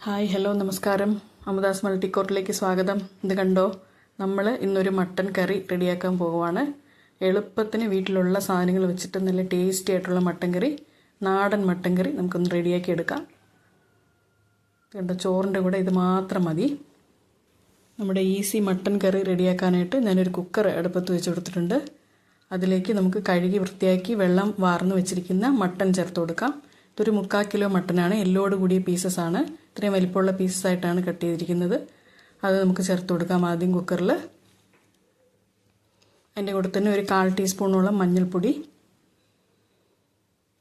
Hi hello നമസ്കാരം. അമദാസ് മൾട്ടിക്കോർട്ടിലേക്ക് സ്വാഗതം. ഇത് കണ്ടോ, നമ്മൾ ഇന്നൊരു മട്ടൻ കറി റെഡിയാക്കാൻ പോവുകയാണ്. എളുപ്പത്തിന് വീട്ടിലുള്ള സാധനങ്ങൾ വെച്ചിട്ട് നല്ല ടേസ്റ്റി ആയിട്ടുള്ള മട്ടൻ കറി, നാടൻ മട്ടൻ കറി നമുക്കൊന്ന് റെഡിയാക്കി എടുക്കാം. കണ്ടോ, ചോറിൻ്റെ കൂടെ ഇത് മാത്രം മതി. നമ്മുടെ ഈസി മട്ടൻ കറി റെഡിയാക്കാനായിട്ട് ഞാനൊരു കുക്കർ അടുപ്പത്ത് വെച്ച് കൊടുത്തിട്ടുണ്ട്. അതിലേക്ക് നമുക്ക് കഴുകി വൃത്തിയാക്കി വെള്ളം വാർന്ന് വെച്ചിരിക്കുന്ന മട്ടൻ ചേർത്ത് കൊടുക്കാം. ഇതൊരു 3/4 കിലോ മട്ടനാണ്, എല്ലോട് കൂടിയ പീസസാണ്. ഇത്രയും വലിപ്പമുള്ള പീസസായിട്ടാണ് കട്ട് ചെയ്തിരിക്കുന്നത്. അത് നമുക്ക് ചേർത്ത് കൊടുക്കാം ആദ്യം കുക്കറിൽ. അതിൻ്റെ കൂടെ തന്നെ ഒരു 1/4 ടീസ്പൂണോളം മഞ്ഞൾപ്പൊടി,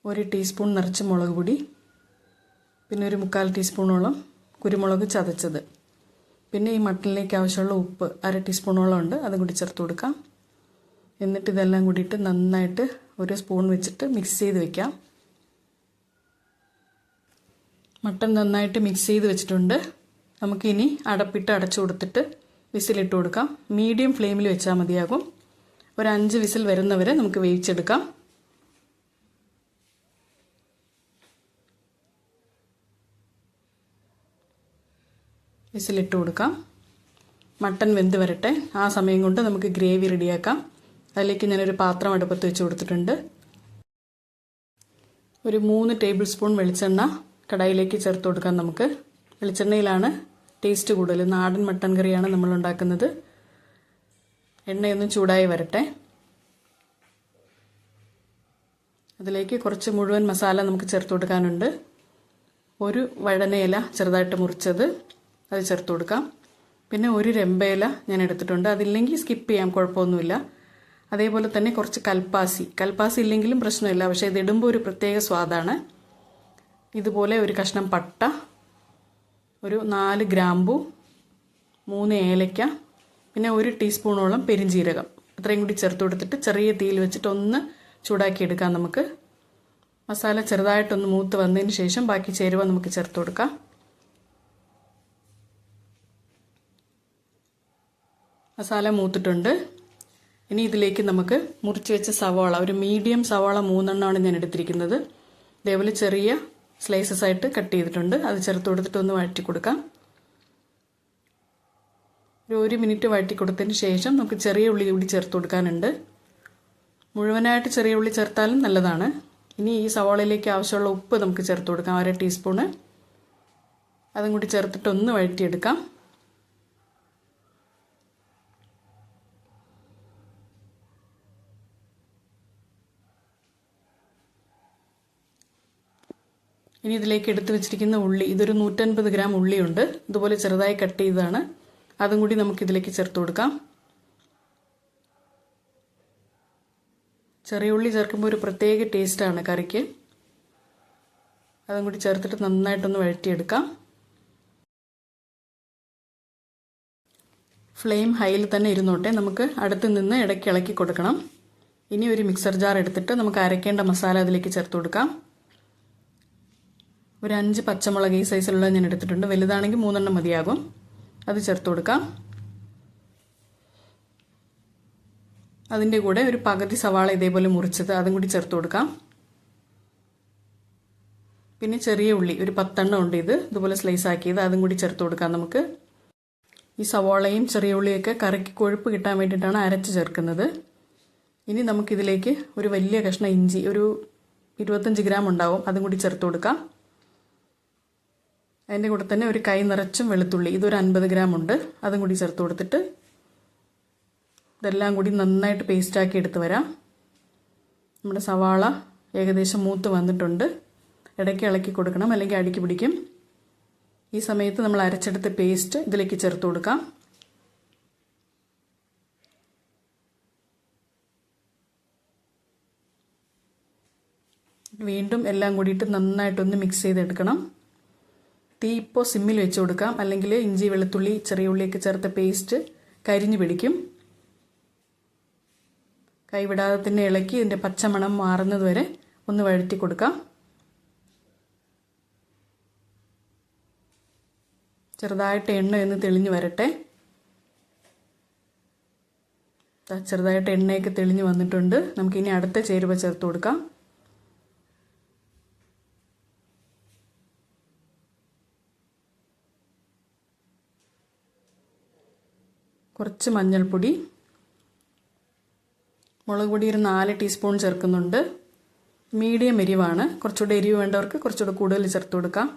1 ടീസ്പൂൺ നിറച്ച് മുളക് പൊടി, പിന്നെ ഒരു 3/4 ടീസ്പൂണോളം കുരുമുളക് ചതച്ചത്, പിന്നെ ഈ മട്ടനിലേക്ക് ആവശ്യമുള്ള ഉപ്പ് 1/2 ടീസ്പൂണോളം ഉണ്ട്, അതും കൂടി ചേർത്ത് കൊടുക്കാം. എന്നിട്ട് ഇതെല്ലാം കൂടിയിട്ട് നന്നായിട്ട് ഒരു സ്പൂൺ വെച്ചിട്ട് മിക്സ് ചെയ്ത് വെക്കാം. മട്ടൻ നന്നായിട്ട് മിക്സ് ചെയ്ത് വെച്ചിട്ടുണ്ട്. നമുക്കിനി അടപ്പിട്ട് അടച്ചു കൊടുത്തിട്ട് വിസിലിട്ട് കൊടുക്കാം. മീഡിയം ഫ്ലെയിമിൽ വെച്ചാൽ മതിയാകും. ഒരു 5 വിസിൽ വരുന്നവരെ നമുക്ക് വേവിച്ചെടുക്കാം. വിസിലിട്ട് കൊടുക്കാം. മട്ടൻ വെന്ത് വരട്ടെ. ആ സമയം കൊണ്ട് നമുക്ക് ഗ്രേവി റെഡിയാക്കാം. അതിലേക്ക് ഞാനൊരു പാത്രം അടുപ്പത്ത് വെച്ച് കൊടുത്തിട്ടുണ്ട്. ഒരു 3 ടേബിൾ സ്പൂൺ വെളിച്ചെണ്ണ കടായിലേക്ക് ചേർത്ത് കൊടുക്കാം. നമുക്ക് വെളിച്ചെണ്ണയിലാണ് ടേസ്റ്റ് കൂടുതൽ. നാടൻ മട്ടൻ കറിയാണ് നമ്മൾ ഉണ്ടാക്കുന്നത്. എണ്ണയൊന്നും ചൂടായി വരട്ടെ. അതിലേക്ക് കുറച്ച് മുഴുവൻ മസാല നമുക്ക് ചേർത്ത് കൊടുക്കാനുണ്ട്. ഒരു വഴുതനയില ചെറുതായിട്ട് മുറിച്ചത് അത് ചേർത്ത് കൊടുക്കാം. പിന്നെ ഒരു രമ്പയില ഞാൻ എടുത്തിട്ടുണ്ട്. അതില്ലെങ്കിൽ സ്കിപ്പ് ചെയ്യാം, കുഴപ്പമൊന്നുമില്ല. അതേപോലെ തന്നെ കുറച്ച് കൽപ്പാസി ഇല്ലെങ്കിലും പ്രശ്നമില്ല, പക്ഷേ ഇതിടുമ്പോൾ ഒരു പ്രത്യേക സ്വാദാണ്. ഇതുപോലെ ഒരു കഷ്ണം പട്ട, ഒരു 4 ഗ്രാമ്പു, 3 ഏലക്ക, പിന്നെ 1 ടീസ്പൂണോളം പെരിഞ്ജീരകം, അത്രയും കൂടി ചേർത്ത് കൊടുത്തിട്ട് ചെറിയ തീയിൽ വെച്ചിട്ട് ഒന്ന് ചൂടാക്കി എടുക്കാം. നമുക്ക് മസാല ചെറുതായിട്ടൊന്ന് മൂത്ത് വന്നതിന് ശേഷം ബാക്കി ചേരുവ നമുക്ക് ചേർത്ത് കൊടുക്കാം. മസാല മൂത്തിട്ടുണ്ട്. ഇനി ഇതിലേക്ക് നമുക്ക് മുറിച്ച് വെച്ച സവാള, ഒരു മീഡിയം സവാള 3 എണ്ണമാണ് ഞാൻ എടുത്തിരിക്കുന്നത്. ഇതേപോലെ ചെറിയ സ്ലൈസസ് ആയിട്ട് കട്ട് ചെയ്തിട്ടുണ്ട്. അത് ചേർത്ത് കൊടുത്തിട്ട് ഒന്ന് വഴറ്റി കൊടുക്കാം. ഒരു 1 മിനിറ്റ് വഴറ്റി കൊടുത്തതിന് ശേഷം നമുക്ക് ചെറിയ ഉള്ളി കൂടി ചേർത്ത് കൊടുക്കാനുണ്ട്. മുഴുവനായിട്ട് ചെറിയ ഉള്ളി ചേർത്താലും നല്ലതാണ്. ഇനി ഈ സവാളയിലേക്ക് ആവശ്യമുള്ള ഉപ്പ് നമുക്ക് ചേർത്ത് കൊടുക്കാം, 1/2 ടീസ്പൂണ്. അതും കൂടി ചേർത്തിട്ട് ഒന്ന് വഴറ്റിയെടുക്കാം. ഇനി ഇതിലേക്ക് എടുത്ത് വെച്ചിരിക്കുന്ന ഉള്ളി, ഇതൊരു 150 ഗ്രാം ഉള്ളിയുണ്ട്, ഇതുപോലെ ചെറുതായി കട്ട് ചെയ്തതാണ്. അതും കൂടി നമുക്കിതിലേക്ക് ചേർത്ത് കൊടുക്കാം. ചെറിയ ഉള്ളി ചേർക്കുമ്പോൾ ഒരു പ്രത്യേക ടേസ്റ്റാണ് കറിക്ക്. അതും കൂടി ചേർത്തിട്ട് നന്നായിട്ടൊന്ന് വഴറ്റിയെടുക്കാം. ഫ്ലെയിം ഹൈയിൽ തന്നെ ഇരുന്നോട്ടെ. നമുക്ക് അടുത്ത് നിന്ന് ഇടയ്ക്ക് ഇളക്കി കൊടുക്കണം. ഇനി ഒരു മിക്സർ ജാർ എടുത്തിട്ട് നമുക്ക് അരയ്ക്കേണ്ട മസാല അതിലേക്ക് ചേർത്ത് കൊടുക്കാം. ഒരു 5 പച്ചമുളക് ഈ സൈസിലുള്ള ഞാൻ എടുത്തിട്ടുണ്ട്. വലുതാണെങ്കിൽ 3 എണ്ണം മതിയാകും. അത് ചേർത്ത് കൊടുക്കാം. അതിൻ്റെ കൂടെ ഒരു പകുതി സവാള ഇതേപോലെ മുറിച്ചത് അതും കൂടി ചേർത്ത് കൊടുക്കാം. പിന്നെ ചെറിയ ഉള്ളി ഒരു 10 എണ്ണം ഉണ്ട്, ഇതുപോലെ സ്ലൈസ് ആക്കിയത്, അതും കൂടി ചേർത്ത് കൊടുക്കാം. നമുക്ക് ഈ സവാളയും ചെറിയ ഉള്ളിയൊക്കെ കറിക്ക് കൊഴുപ്പ് കിട്ടാൻ വേണ്ടിയിട്ടാണ് അരച്ച് ചേർക്കുന്നത്. ഇനി നമുക്കിതിലേക്ക് ഒരു വലിയ കഷ്ണം ഇഞ്ചി, ഒരു 25 ഗ്രാം ഉണ്ടാവും, അതും കൂടി ചേർത്ത് കൊടുക്കാം. അതിൻ്റെ കൂടെ തന്നെ ഒരു കൈ നിറച്ചും വെളുത്തുള്ളി, ഇതൊരു 50 ഗ്രാം ഉണ്ട്, അതും കൂടി ചേർത്ത് കൊടുത്തിട്ട് ഇതെല്ലാം കൂടി നന്നായിട്ട് പേസ്റ്റാക്കി എടുത്ത് വരാം. നമ്മുടെ സവാള ഏകദേശം മൂത്ത് വന്നിട്ടുണ്ട്. ഇടയ്ക്ക് ഇളക്കി കൊടുക്കണം, അല്ലെങ്കിൽ അടിക്ക് പിടിക്കും. ഈ സമയത്ത് നമ്മൾ അരച്ചെടുത്ത പേസ്റ്റ് ഇതിലേക്ക് ചേർത്ത് കൊടുക്കാം. വീണ്ടും എല്ലാം കൂടിയിട്ട് നന്നായിട്ടൊന്ന് മിക്സ് ചെയ്തെടുക്കണം. തീ ഇപ്പോൾ സിമ്മിൽ വെച്ച് കൊടുക്കാം, അല്ലെങ്കിൽ ഇഞ്ചി വെളുത്തുള്ളി ചെറിയ ഉള്ളിയൊക്കെ ചേർത്ത പേസ്റ്റ് കരിഞ്ഞു പിടിക്കും. കൈവിടാതെ തന്നെ ഇളക്കി ഇതിൻ്റെ പച്ചമണം മാറുന്നത് വരെ ഒന്ന് വഴറ്റി കൊടുക്കാം. ചെറുതായിട്ട് എണ്ണ ഒന്ന് തെളിഞ്ഞു വരട്ടെ. ചെറുതായിട്ട് എണ്ണയൊക്കെ തെളിഞ്ഞു വന്നിട്ടുണ്ട്. നമുക്കിനി അടുത്ത ചേരുവ ചേർത്ത് കൊടുക്കാം. കുറച്ച് മഞ്ഞൾപ്പൊടി, മുളക് പൊടി ഒരു 4 ടീസ്പൂൺ ചേർക്കുന്നുണ്ട്. മീഡിയം എരിവാണ്. കുറച്ചുകൂടെ എരിവ് വേണ്ടവർക്ക് കുറച്ചുകൂടെ കൂടുതൽ ചേർത്ത് കൊടുക്കാം.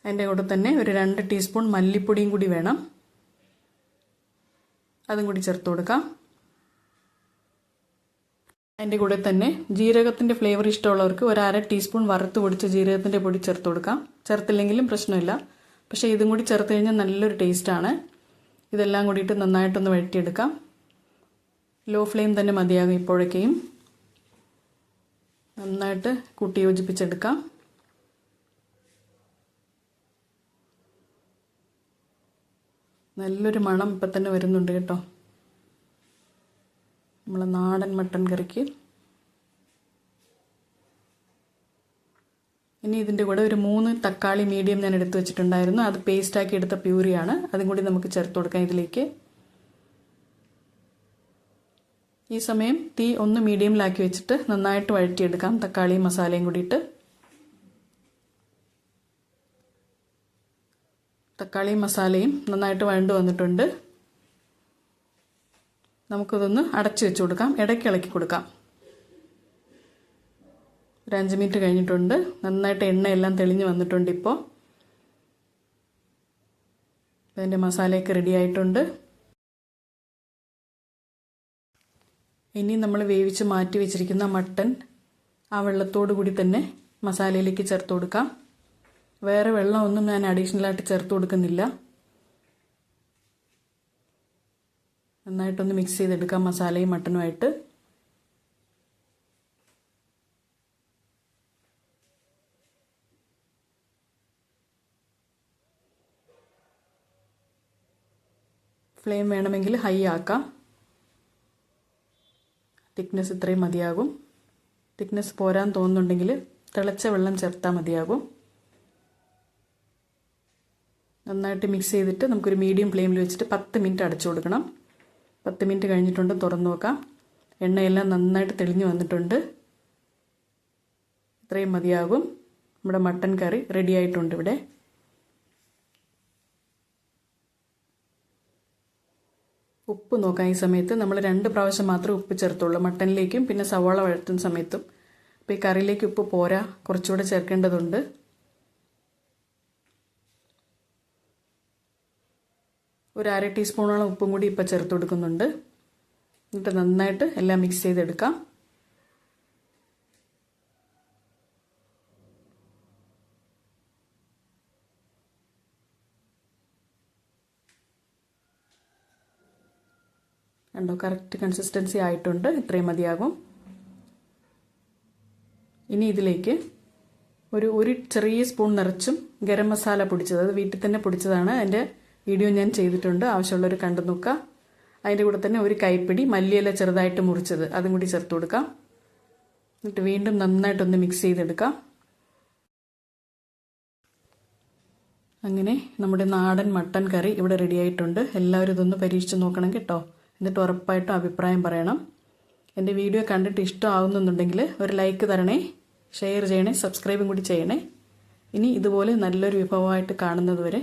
അതിൻ്റെ കൂടെ തന്നെ ഒരു 2 ടീസ്പൂൺ മല്ലിപ്പൊടിയും കൂടി വേണം, അതും കൂടി ചേർത്ത് കൊടുക്കാം. അതിൻ്റെ കൂടെ തന്നെ ജീരകത്തിൻ്റെ ഫ്ലേവർ ഇഷ്ടമുള്ളവർക്ക് ഒരു 1/2 ടീസ്പൂൺ വറുത്ത് പൊടിച്ച ജീരകത്തിൻ്റെ പൊടി ചേർത്ത് കൊടുക്കാം. ചേർത്തില്ലെങ്കിലും പ്രശ്നമില്ല, പക്ഷേ ഇതും കൂടി ചേർത്ത് കഴിഞ്ഞാൽ നല്ലൊരു ടേസ്റ്റാണ്. ഇതെല്ലാം കൂടിയിട്ട് നന്നായിട്ടൊന്ന് വഴറ്റിയെടുക്കാം. ലോ ഫ്ലെയിം തന്നെ മതിയാകും. ഇപ്പോഴേക്കും നന്നായിട്ട് കൂട്ടി യോജിപ്പിച്ചെടുക്കാം. നല്ലൊരു മണം ഇപ്പം തന്നെ വരുന്നുണ്ട് കേട്ടോ, നമ്മളെ നാടൻ മട്ടൻ കറിക്ക്. ഇനി ഇതിൻ്റെ കൂടെ ഒരു 3 തക്കാളി മീഡിയം ഞാൻ എടുത്ത് വെച്ചിട്ടുണ്ടായിരുന്നു. അത് പേസ്റ്റാക്കി എടുത്ത പ്യൂരിയാണ്, അതും കൂടി നമുക്ക് ചേർത്ത് കൊടുക്കാം ഇതിലേക്ക്. ഈ സമയം തീ ഒന്ന് മീഡിയമിലാക്കി വെച്ചിട്ട് നന്നായിട്ട് വഴറ്റിയെടുക്കാം തക്കാളിയും മസാലയും കൂടിയിട്ട്. തക്കാളിയും മസാലയും നന്നായിട്ട് വഴണ്ട് വന്നിട്ടുണ്ട്. നമുക്കിതൊന്ന് അടച്ചു വെച്ച് കൊടുക്കാം, ഇടയ്ക്ക് ഇളക്കി കൊടുക്കാം. ഒരു 5 മിനിറ്റ് കഴിഞ്ഞിട്ടുണ്ട്. നന്നായിട്ട് എണ്ണയെല്ലാം തെളിഞ്ഞ് വന്നിട്ടുണ്ട്. ഇപ്പോൾ അതിൻ്റെ മസാലയൊക്കെ റെഡി ആയിട്ടുണ്ട്. ഇനി നമ്മൾ വേവിച്ച് മാറ്റി വെച്ചിരിക്കുന്ന മട്ടൻ ആ വെള്ളത്തോടു കൂടി തന്നെ മസാലയിലേക്ക് ചേർത്ത് കൊടുക്കാം. വേറെ വെള്ളമൊന്നും ഞാൻ അഡീഷണലായിട്ട് ചേർത്ത് കൊടുക്കുന്നില്ല. നന്നായിട്ടൊന്ന് മിക്സ് ചെയ്തെടുക്കാം മസാലയും മട്ടനുമായിട്ട്. ഫ്ലെയിം വേണമെങ്കിൽ ഹൈ ആക്കാം. തിക്നെസ് ഇത്രയും മതിയാകും. തിക്നെസ് പോരാൻ തോന്നുന്നുണ്ടെങ്കിൽ തിളച്ച വെള്ളം ചേർത്താൽ മതിയാകും. നന്നായിട്ട് മിക്സ് ചെയ്തിട്ട് നമുക്കൊരു മീഡിയം ഫ്ലെയിമിൽ വെച്ചിട്ട് 10 മിനിറ്റ് അടച്ചു കൊടുക്കണം. 10 മിനിറ്റ് കഴിഞ്ഞിട്ടുണ്ട്, തുറന്ന് നോക്കാം. എണ്ണയെല്ലാം നന്നായിട്ട് തെളിഞ്ഞ് വന്നിട്ടുണ്ട്. ഇത്രയും മതിയാകും. നമ്മുടെ മട്ടൻ കറി റെഡി ആയിട്ടുണ്ട്. ഇവിടെ ഉപ്പ് നോക്കാം. ഈ സമയത്ത് നമ്മൾ 2 പ്രാവശ്യം മാത്രമേ ഉപ്പ് ചേർത്തുള്ളൂ, മട്ടനിലേക്കും പിന്നെ സവാള വഴറ്റുന്ന സമയത്തും. അപ്പോൾ ഈ കറിയിലേക്ക് ഉപ്പ് പോരാ, കുറച്ചുകൂടെ ചേർക്കേണ്ടതുണ്ട്. ഒരു 1/2 ടീസ്പൂണോളം ഉപ്പും കൂടി ഇപ്പോൾ ചേർത്ത് കൊടുക്കുന്നുണ്ട്. എന്നിട്ട് നന്നായിട്ട് എല്ലാം മിക്സ് ചെയ്തെടുക്കാം. കണ്ടോ, കറക്റ്റ് കൺസിസ്റ്റൻസി ആയിട്ടുണ്ട്. ഇത്രയും മതിയാകും. ഇനി ഇതിലേക്ക് ഒരു ചെറിയ സ്പൂൺ നിറച്ചും ഗരം മസാല പൊടിച്ചത്, അത് വീട്ടിൽ തന്നെ പൊടിച്ചതാണ്. അതിൻ്റെ വീഡിയോ ഞാൻ ചെയ്തിട്ടുണ്ട്, ആവശ്യമുള്ളവർ കണ്ടു നോക്കുക. അതിൻ്റെ കൂടെ തന്നെ ഒരു കൈപ്പിടി മല്ലിയില ചെറുതായിട്ട് മുറിച്ചത്, അതും കൂടി ചേർത്ത് കൊടുക്കാം. എന്നിട്ട് വീണ്ടും നന്നായിട്ടൊന്ന് മിക്സ് ചെയ്തെടുക്കാം. അങ്ങനെ നമ്മുടെ നാടൻ മട്ടൻ കറി ഇവിടെ റെഡി ആയിട്ടുണ്ട്. എല്ലാവരും ഇതൊന്ന് പരീക്ഷിച്ച് നോക്കണം കേട്ടോ. എന്നിട്ട് ഉറപ്പായിട്ടും അഭിപ്രായം പറയണം. എൻ്റെ വീഡിയോ കണ്ടിട്ട് ഇഷ്ടമാവുന്നുണ്ടെങ്കിൽ ഒരു ലൈക്ക് തരണേ, ഷെയർ ചെയ്യണേ, സബ്സ്ക്രൈബും കൂടി ചെയ്യണേ. ഇനി ഇതുപോലെ നല്ലൊരു വിഭവമായിട്ട് കാണുന്നത് വരെ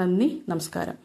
നന്ദി, നമസ്കാരം.